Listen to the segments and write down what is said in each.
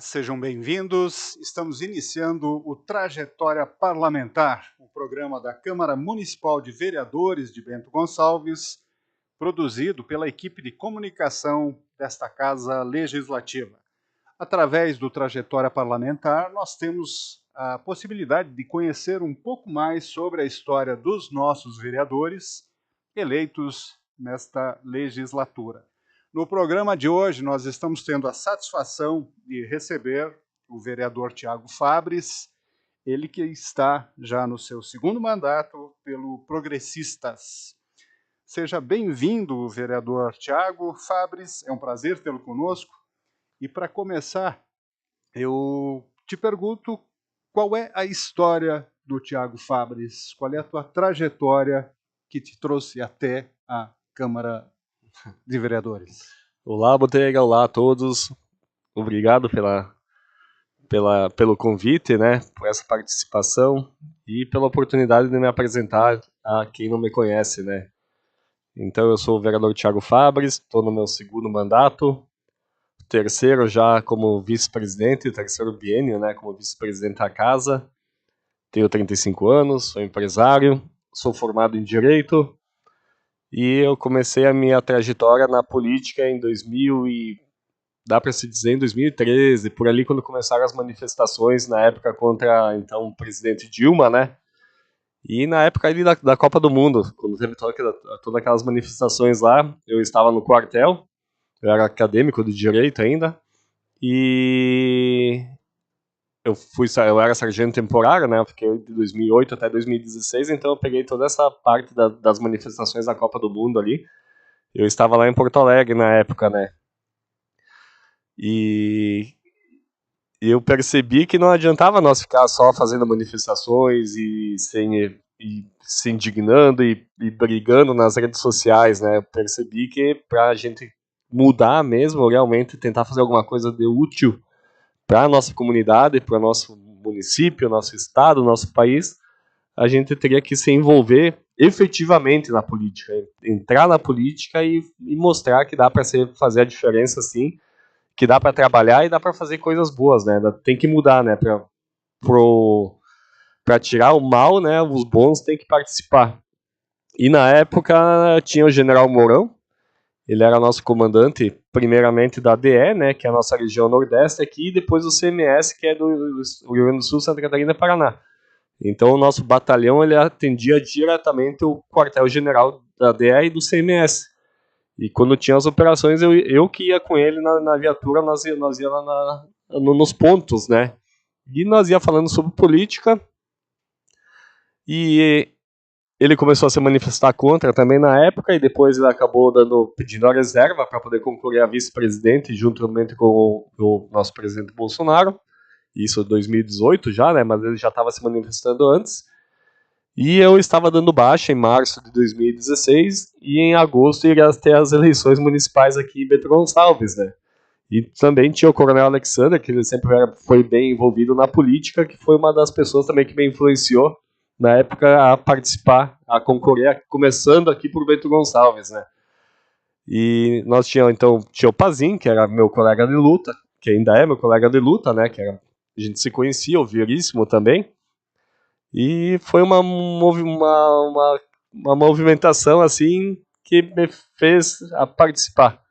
sejam bem-vindos. Estamos iniciando o Trajetória Parlamentar, um programa da Câmara Municipal de Vereadores de Bento Gonçalves, produzido pela equipe de comunicação desta Casa Legislativa. Através do Trajetória Parlamentar, nós temos a possibilidade de conhecer um pouco mais sobre a história dos nossos vereadores eleitos nesta legislatura. No programa de hoje, nós estamos tendo a satisfação de receber o vereador Tiago Fabris, ele que está já no seu segundo mandato pelo Progressistas. Seja bem-vindo, vereador Tiago Fabris, é um prazer tê-lo conosco. E para começar, eu te pergunto qual é a história do Tiago Fabris, qual é a tua trajetória que te trouxe até a Câmara de Vereadores. Olá, Botega, olá a todos. Obrigado pelo convite, né, por essa participação e pela oportunidade de me apresentar a quem não me conhece, né. Então, eu sou o vereador Tiago Fabris, estou no meu segundo mandato, terceiro já como vice-presidente, terceiro biênio, né, como vice-presidente da casa. Tenho 35 anos, sou empresário, sou formado em Direito. E eu comecei a minha trajetória na política em 2013, por ali quando começaram as manifestações, na época contra, então, o presidente Dilma, né? E na época ali da Copa do Mundo, quando teve todas aquelas manifestações lá, eu estava no quartel, eu era acadêmico de Direito ainda, e eu era sargento temporário, né? Eu fiquei de 2008 até 2016, então eu peguei toda essa parte das manifestações da Copa do Mundo ali. Eu estava lá em Porto Alegre na época, né? E eu percebi que não adiantava nós ficar só fazendo manifestações e se indignando e brigando nas redes sociais, né? Eu percebi que para a gente mudar mesmo, realmente tentar fazer alguma coisa de útil para a nossa comunidade, para o nosso município, nosso estado, nosso país, a gente teria que se envolver efetivamente na política, entrar na política e mostrar que dá para fazer a diferença, sim, que dá para trabalhar e dá para fazer coisas boas, né? Tem que mudar, né? Para tirar o mal, né? Os bons têm que participar. E na época tinha o General Mourão, ele era nosso comandante, primeiramente da DE, né, que é a nossa região nordeste aqui, e depois o CMS, que é do Rio Grande do Sul, Santa Catarina e Paraná. Então o nosso batalhão ele atendia diretamente o quartel-general da DE e do CMS. E quando tinha as operações, eu que ia com ele na viatura, nós ia lá nos pontos, né? E nós ia falando sobre política, e ele começou a se manifestar contra também na época, e depois ele acabou pedindo a reserva para poder concorrer a vice-presidente, juntamente com o nosso presidente Bolsonaro. Isso em 2018 já, né? Mas ele já estava se manifestando antes. E eu estava dando baixa em março de 2016, e em agosto iria ter as eleições municipais aqui em Bento Gonçalves, né? E também tinha o Coronel Alexander, que ele sempre foi bem envolvido na política, que foi uma das pessoas também que me influenciou na época a participar, a concorrer, começando aqui por Bento Gonçalves, né? E nós então, tinha o Pazin, que era meu colega de luta, que ainda é meu colega de luta, né? A gente se conhecia, o Veríssimo também. E foi uma movimentação assim que me fez a participar.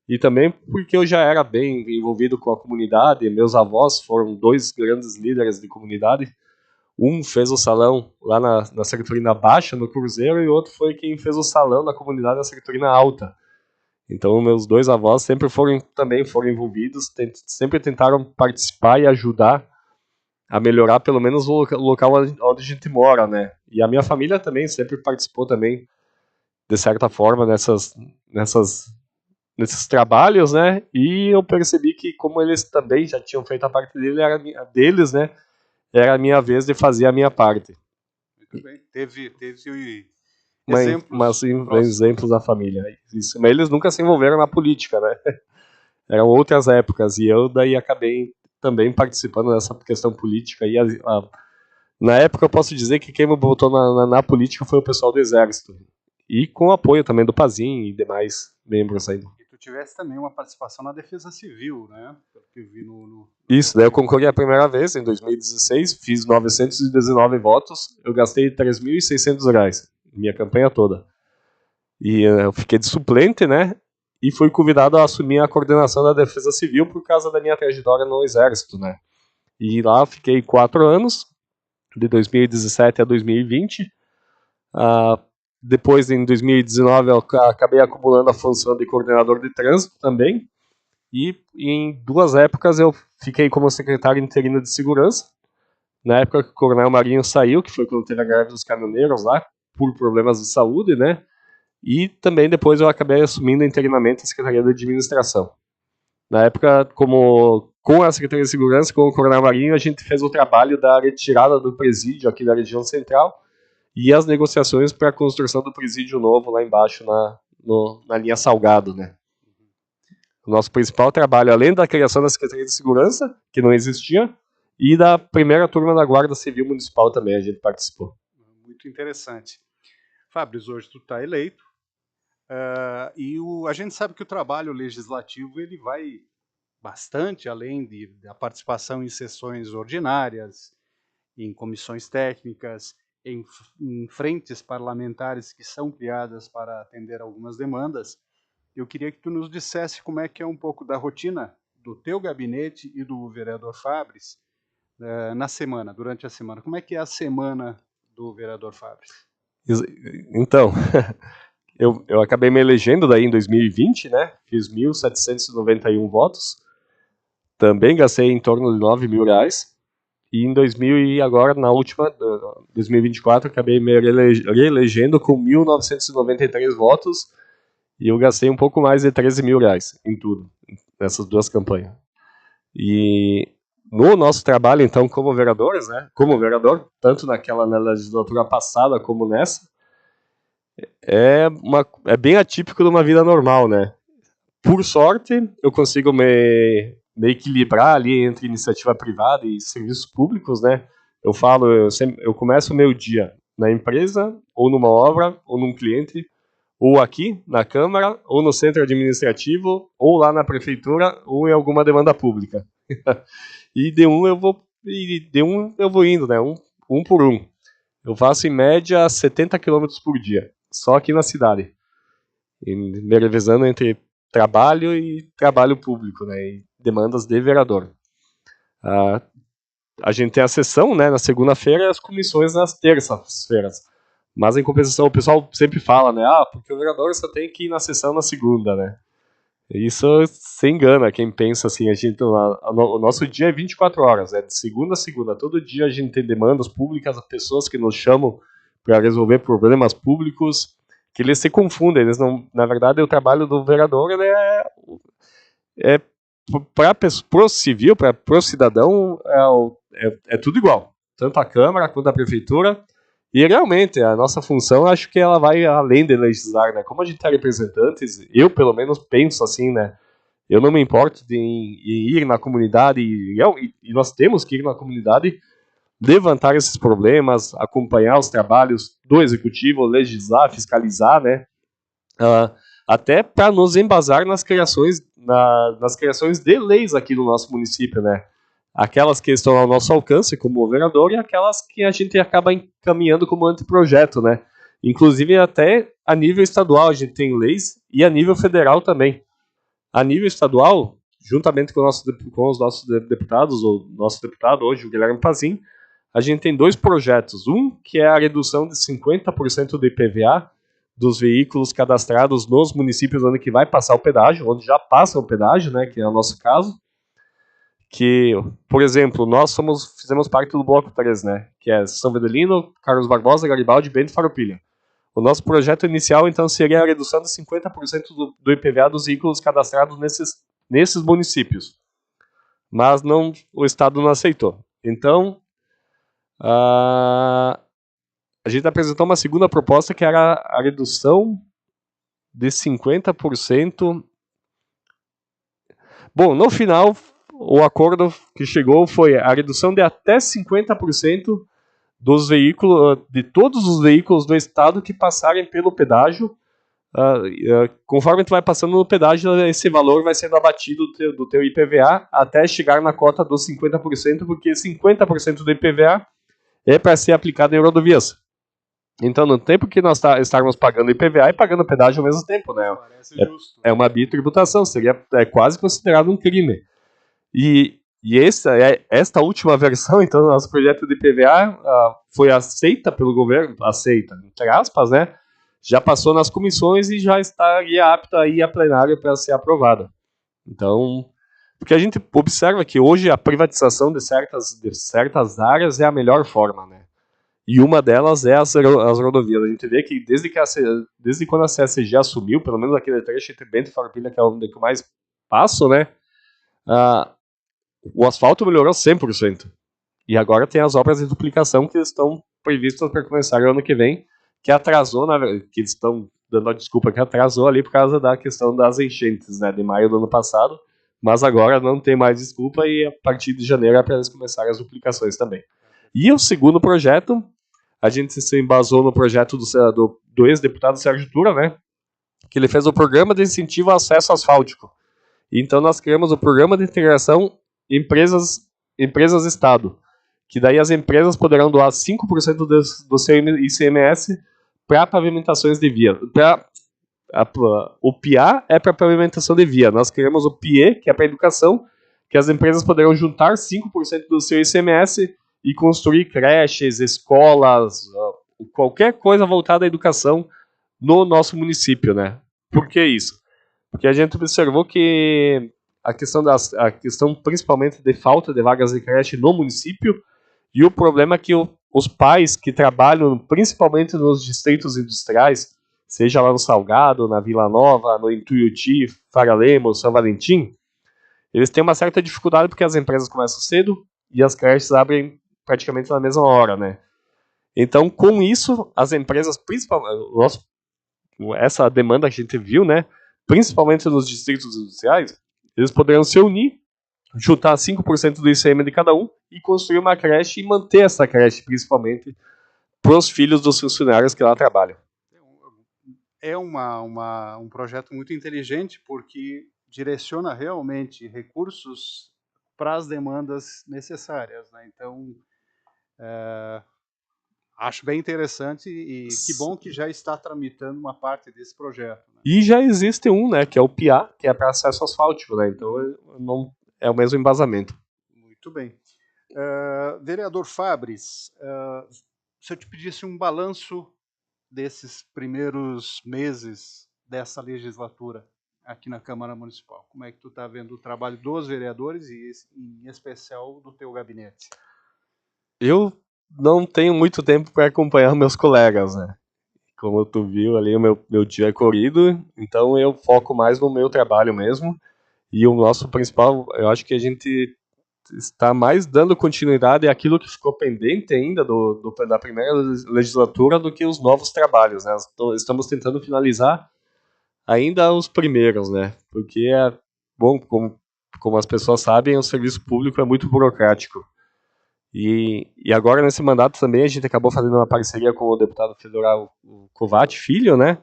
E também porque eu já era bem envolvido com a comunidade, meus avós foram dois grandes líderes de comunidade. Um fez o salão lá na Secretorina Baixa, no Cruzeiro, e o outro foi quem fez o salão na comunidade na Secretorina Alta. Então, meus dois avós sempre foram envolvidos, sempre tentaram participar e ajudar a melhorar pelo menos o local onde a gente mora, né? E a minha família também sempre participou também, de certa forma, nesses trabalhos, né? E eu percebi que como eles também já tinham feito a parte deles, né? Era a minha vez de fazer a minha parte. Muito bem. Teve exemplos. Exemplos da família. Isso. Mas eles nunca se envolveram na política, né? Eram outras épocas. E eu daí acabei também participando dessa questão política. E na época eu posso dizer que quem me botou na política foi o pessoal do Exército. E com o apoio também do Pazin e demais membros aí. tivesse também uma participação na Defesa Civil, né? Pelo que eu vi Isso, daí eu concorri a primeira vez, em 2016, fiz 919 votos, eu gastei R$3.600, minha campanha toda. E eu fiquei de suplente, né? E fui convidado a assumir a coordenação da Defesa Civil por causa da minha trajetória no Exército, né? E lá fiquei 4 anos, de 2017 a 2020. Depois, em 2019, eu acabei acumulando a função de coordenador de trânsito também. E em 2 épocas eu fiquei como secretário interino de segurança. Na época que o Coronel Marinho saiu, que foi quando teve a greve dos caminhoneiros lá, por problemas de saúde, né? E também depois eu acabei assumindo interinamente a Secretaria de Administração. Na época, com a Secretaria de Segurança, com o Coronel Marinho, a gente fez o trabalho da retirada do presídio aqui da região central e as negociações para a construção do presídio novo lá embaixo na linha Salgado, né? O nosso principal trabalho, além da criação da Secretaria de Segurança, que não existia, e da primeira turma da Guarda Civil Municipal também, a gente participou. Muito interessante. Fábio, hoje tu está eleito, e a gente sabe que o trabalho legislativo ele vai bastante além da participação em sessões ordinárias, em comissões técnicas, em frentes parlamentares que são criadas para atender algumas demandas. Eu queria que tu nos dissesse como é que é um pouco da rotina do teu gabinete e do vereador Fabris durante a semana. Como é que é a semana do vereador Fabris? Então, eu acabei me elegendo daí em 2020, né? Fiz 1.791 votos. Também gastei em torno de R$9.000. E em 2024, acabei me reelegendo com 1.993 votos. E eu gastei um pouco mais de R$13.000 em tudo, nessas 2 campanhas. E no nosso trabalho, então, como vereadores, né? Como vereador, tanto na legislatura passada como nessa, é bem atípico de uma vida normal, né? Por sorte, eu consigo me equilibrar ali entre iniciativa privada e serviços públicos, né? Eu começo o meu dia na empresa, ou numa obra, ou num cliente, ou aqui na Câmara, ou no centro administrativo, ou lá na prefeitura, ou em alguma demanda pública. E de um eu vou indo, né? Um por um. Eu faço em média 70 km por dia, só aqui na cidade. E me revezando entre trabalho e trabalho público, né? E demandas de vereador. A gente tem a sessão, né, na segunda-feira e as comissões nas terças-feiras. Mas, em compensação, o pessoal sempre fala, né? Porque o vereador só tem que ir na sessão na segunda, né? Isso se engana quem pensa assim. O nosso dia é 24 horas, é de segunda a segunda. Todo dia a gente tem demandas públicas, pessoas que nos chamam para resolver problemas públicos, que eles se confundem. Eles não, na verdade, o trabalho do vereador ele para o civil, para o cidadão, é tudo igual. Tanto a Câmara quanto a Prefeitura. E realmente, a nossa função, acho que ela vai além de legislar, né? Como a gente é representantes, eu pelo menos penso assim, né? Eu não me importo em ir na comunidade, e nós temos que ir na comunidade, levantar esses problemas, acompanhar os trabalhos do Executivo, legislar, fiscalizar, né? Até para nos embasar nas criações de leis aqui no nosso município, né? Aquelas que estão ao nosso alcance como vereador e aquelas que a gente acaba encaminhando como anteprojeto, né? Inclusive até a nível estadual a gente tem leis e a nível federal também. A nível estadual, juntamente com os nossos deputados, o nosso deputado hoje, o Guilherme Pazin, a gente tem 2 projetos. Um que é a redução de 50% do IPVA dos veículos cadastrados nos municípios onde que vai passar o pedágio, onde já passa o pedágio, né, que é o nosso caso. Que, por exemplo, nós fizemos parte do Bloco 3, né, que é São Vedelino, Carlos Barbosa, Garibaldi, Bento e Farroupilha. O nosso projeto inicial, então, seria a redução de 50% do IPVA dos veículos cadastrados nesses municípios. Mas o Estado não aceitou. Então, a gente apresentou uma segunda proposta, que era a redução de 50%. Bom, no final, o acordo que chegou foi a redução de até 50% dos veículos, de todos os veículos do estado que passarem pelo pedágio conforme tu vai passando no pedágio, esse valor vai sendo abatido do teu IPVA até chegar na cota dos 50%, porque 50% do IPVA é para ser aplicado em rodovias. Então, no tempo que nós estarmos pagando IPVA e pagando pedágio ao mesmo tempo, né? Parece justo. É uma bitributação, seria quase considerado um crime. E esta última versão, então, do nosso projeto de IPVA foi aceita pelo governo, entre aspas, né? Já passou nas comissões e já estaria apta a ir à plenária para ser aprovada. Então, porque a gente observa que hoje a privatização de certas áreas é a melhor forma, né? E uma delas é as rodovias. A gente vê que desde quando a CSG assumiu, pelo menos aquele trecho entre Bento e Farroupilha, que é onde eu mais passo, né? O asfalto melhorou 100%. E agora tem as obras de duplicação que estão previstas para começar o ano que vem, que atrasou, que eles estão dando a desculpa que atrasou ali por causa da questão das enchentes, né, de maio do ano passado, mas agora não tem mais desculpa e a partir de janeiro é para eles começarem as duplicações também. E o segundo projeto, a gente se embasou no projeto do ex-deputado Sérgio Tura, né, que ele fez o programa de incentivo ao acesso asfáltico. Então nós criamos o programa de integração empresas-estado, que daí as empresas poderão doar 5% do seu ICMS para pavimentações de via. O PIA é para pavimentação de via. Nós criamos o PIE, que é para educação, que as empresas poderão juntar 5% do seu ICMS e construir creches, escolas, qualquer coisa voltada à educação no nosso município, né? Por que isso? Porque a gente observou que a questão principalmente de falta de vagas de creche no município, e o problema é que os pais que trabalham principalmente nos distritos industriais, seja lá no Salgado, na Vila Nova, no Ituiuti, Faria Lemos, São Valentim, eles têm uma certa dificuldade porque as empresas começam cedo e as creches abrem praticamente na mesma hora, né? Então, com isso, as empresas, principalmente, essa demanda que a gente viu, né, principalmente nos distritos industriais, eles poderão se unir, juntar 5% do ICM de cada um e construir uma creche e manter essa creche, principalmente, para os filhos dos funcionários que lá trabalham. É um projeto muito inteligente, porque direciona realmente recursos para as demandas necessárias, né? Então, acho bem interessante e que bom que já está tramitando uma parte desse projeto. Né? E já existe um, né, que é o PIA, que é para acesso asfáltico, né? Então não é o mesmo embasamento. Muito bem. Vereador Fabris, se eu te pedisse um balanço desses primeiros meses dessa legislatura aqui na Câmara Municipal, como é que tu está vendo o trabalho dos vereadores e em especial do teu gabinete? Eu não tenho muito tempo para acompanhar meus colegas, né? Como tu viu ali, o meu dia é corrido, então eu foco mais no meu trabalho mesmo. E o nosso principal, eu acho que a gente está mais dando continuidade àquilo que ficou pendente ainda da primeira legislatura do que os novos trabalhos, né? Estamos tentando finalizar ainda os primeiros, né? Porque bom, como as pessoas sabem, o serviço público é muito burocrático. E agora, nesse mandato também, a gente acabou fazendo uma parceria com o deputado federal Kovács Filho, né?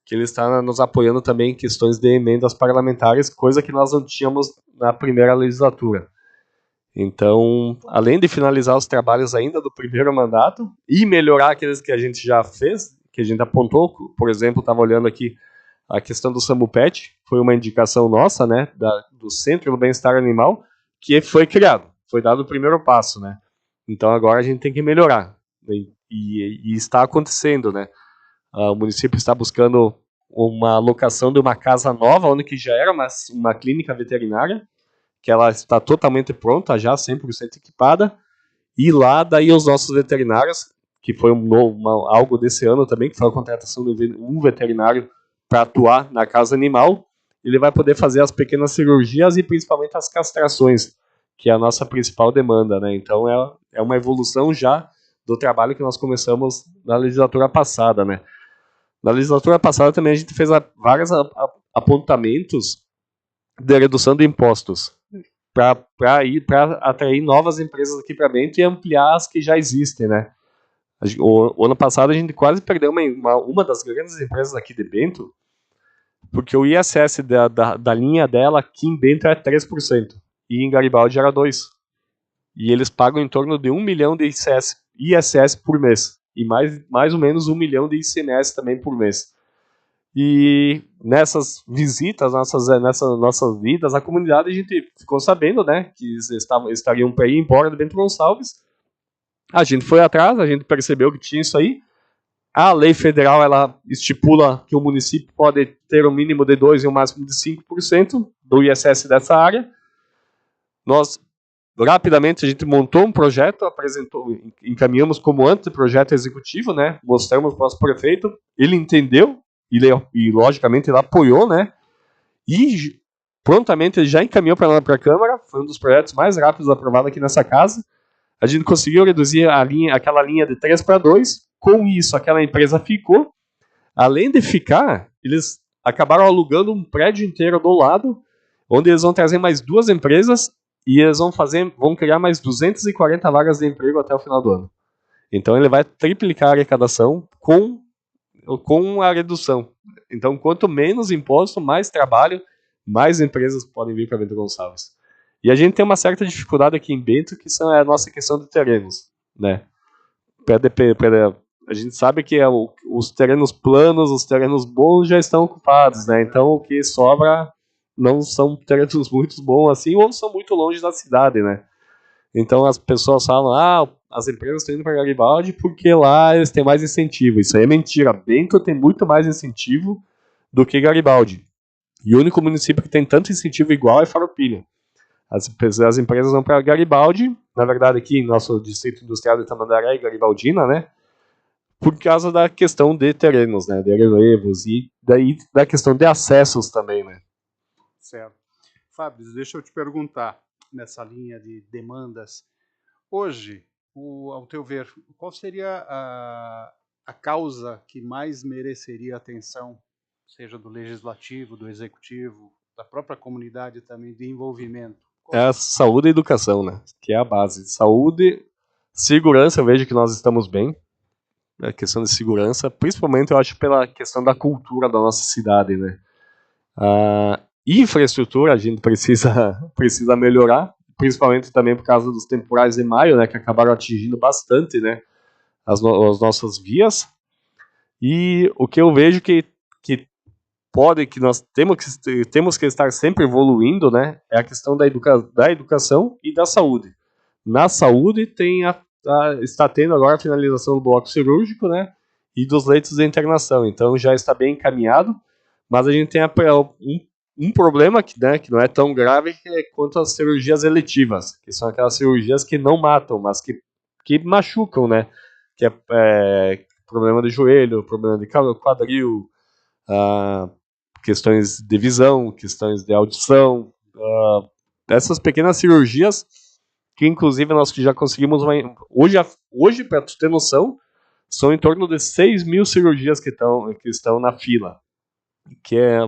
Que ele está nos apoiando também em questões de emendas parlamentares, coisa que nós não tínhamos na primeira legislatura. Então, além de finalizar os trabalhos ainda do primeiro mandato e melhorar aqueles que a gente já fez, que a gente apontou, por exemplo, estava olhando aqui a questão do SAMUPET, foi uma indicação nossa, né, do Centro do Bem-Estar Animal, que foi criado, foi dado o primeiro passo, né. Então agora a gente tem que melhorar, e está acontecendo, né. O município está buscando uma locação de uma casa nova, onde que já era uma clínica veterinária, que ela está totalmente pronta, já 100% equipada, e lá daí os nossos veterinários, que foi algo desse ano também, que foi a contratação de um veterinário para atuar na casa animal, ele vai poder fazer as pequenas cirurgias e principalmente as castrações, que é a nossa principal demanda, né? Então é uma evolução já do trabalho que nós começamos na legislatura passada, né? Na legislatura passada também a gente fez vários apontamentos de redução de impostos para atrair novas empresas aqui para Bento e ampliar as que já existem, né? O ano passado a gente quase perdeu uma das grandes empresas aqui de Bento, Porque o ISS da linha dela aqui em Bento é 3%, e em Garibaldi era 2%. E eles pagam em torno de 1 milhão de ISS por mês, e mais ou menos 1 milhão de ICMS também por mês. E nessas visitas, nessas nossas vidas, a comunidade, a gente ficou sabendo, né, que eles estariam para ir embora do Bento Gonçalves. A gente foi atrás, a gente percebeu que tinha isso aí. A lei federal, ela estipula que o município pode ter um mínimo de 2% e um máximo de 5% do ISS dessa área. Nós, rapidamente, a gente montou um projeto, encaminhamos como anteprojeto executivo, né, mostramos para o nosso prefeito, ele entendeu, e logicamente ele apoiou, né, e prontamente ele já encaminhou para a Câmara, foi um dos projetos mais rápidos aprovados aqui nessa casa. A gente conseguiu reduzir aquela linha de 3 para 2, com isso aquela empresa ficou, além de ficar, eles acabaram alugando um prédio inteiro do lado, onde eles vão trazer mais 2 empresas, e eles vão criar mais 240 vagas de emprego até o final do ano. Então ele vai triplicar a arrecadação com a redução. Então, quanto menos imposto, mais trabalho, mais empresas podem vir para Bento Gonçalves. E a gente tem uma certa dificuldade aqui em Bento, que é a nossa questão de terrenos, né? A gente sabe que os terrenos planos, os terrenos bons já estão ocupados, né? Então, o que sobra não são terrenos muito bons assim, ou são muito longe da cidade, né? Então, as pessoas falam, as empresas estão indo para Garibaldi porque lá eles têm mais incentivo. Isso aí é mentira. Bento tem muito mais incentivo do que Garibaldi. E o único município que tem tanto incentivo igual é Farroupilha. As empresas vão para Garibaldi, na verdade aqui em nosso distrito industrial de Tamandaré e Garibaldina, né? Por causa da questão de terrenos, né? De relevos e daí da questão de acessos também, né? Certo. Fábio, deixa eu te perguntar, nessa linha de demandas, hoje, ao teu ver, qual seria a causa que mais mereceria atenção, seja do legislativo, do executivo, da própria comunidade também, de envolvimento? É a saúde e educação, né? Que é a base. Saúde, segurança, eu vejo que nós estamos bem. A questão de segurança, principalmente eu acho pela questão da cultura da nossa cidade, né? A infraestrutura a gente precisa melhorar, principalmente também por causa dos temporais de maio, né? Que acabaram atingindo bastante, né? As nossas vias. E o que eu vejo que nós temos que estar sempre evoluindo, né, é a questão da educação e da saúde. Na saúde está tendo agora a finalização do bloco cirúrgico, né, e dos leitos de internação, então já está bem encaminhado, mas a gente tem um problema que não é tão grave quanto as cirurgias eletivas, que são aquelas cirurgias que não matam, mas que machucam, né, que é problema de joelho, problema de quadril, questões de visão, questões de audição, essas pequenas cirurgias que inclusive nós já conseguimos hoje para tu ter noção, são em torno de 6 mil cirurgias que estão na fila,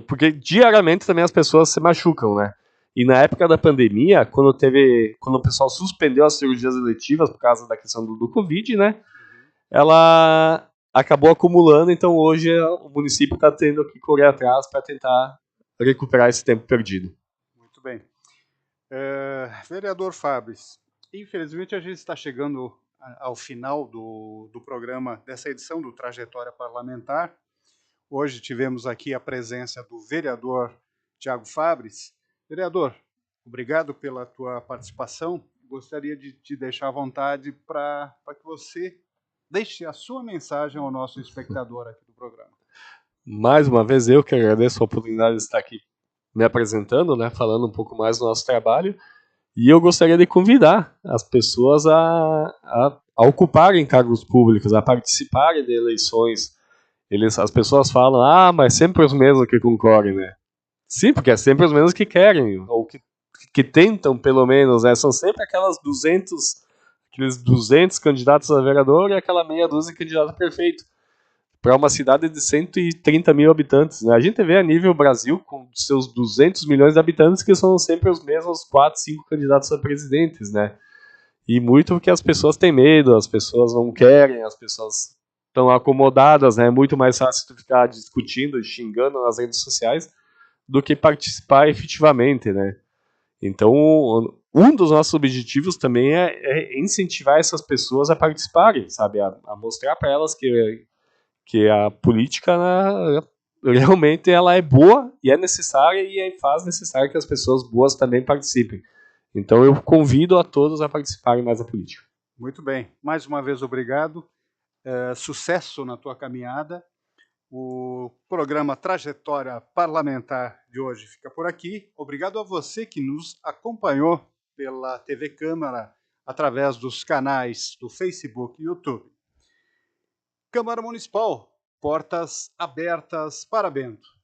porque diariamente também as pessoas se machucam, né? E na época da pandemia, quando o pessoal suspendeu as cirurgias eletivas por causa da questão do Covid, né? Ela acabou acumulando, então hoje o município está tendo que correr atrás para tentar recuperar esse tempo perdido. Muito bem. Vereador Fábio, infelizmente a gente está chegando ao final do programa, dessa edição do Trajetória Parlamentar. Hoje tivemos aqui a presença do vereador Thiago Fabris. Vereador, obrigado pela tua participação. Gostaria de te deixar à vontade para que você deixe a sua mensagem ao nosso espectador aqui do programa. Mais uma vez eu que agradeço a oportunidade de estar aqui me apresentando, né, falando um pouco mais do nosso trabalho, e eu gostaria de convidar as pessoas a ocuparem cargos públicos, a participarem de eleições. As pessoas falam, mas sempre os mesmos que concorrem, né? Sim, porque é sempre os mesmos que querem, ou que tentam, pelo menos, né? São sempre aqueles 200 candidatos a vereador e aquela meia dúzia de candidatos a prefeito, para uma cidade de 130 mil habitantes, né? A gente vê a nível Brasil, com seus 200 milhões de habitantes, que são sempre os mesmos 4, 5 candidatos a presidentes, né? E muito porque as pessoas têm medo, as pessoas não querem, as pessoas estão acomodadas, né? É muito mais fácil tu ficar discutindo, xingando nas redes sociais do que participar efetivamente, né? Então, um dos nossos objetivos também é incentivar essas pessoas a participarem, sabe? A mostrar para elas que a política, né, realmente ela é boa e é necessária e faz necessário que as pessoas boas também participem. Então, eu convido a todos a participarem mais da política. Muito bem. Mais uma vez, obrigado. Sucesso na tua caminhada. O programa Trajetória Parlamentar de hoje fica por aqui. Obrigado a você que nos acompanhou pela TV Câmara, através dos canais do Facebook e YouTube. Câmara Municipal, portas abertas para Bento.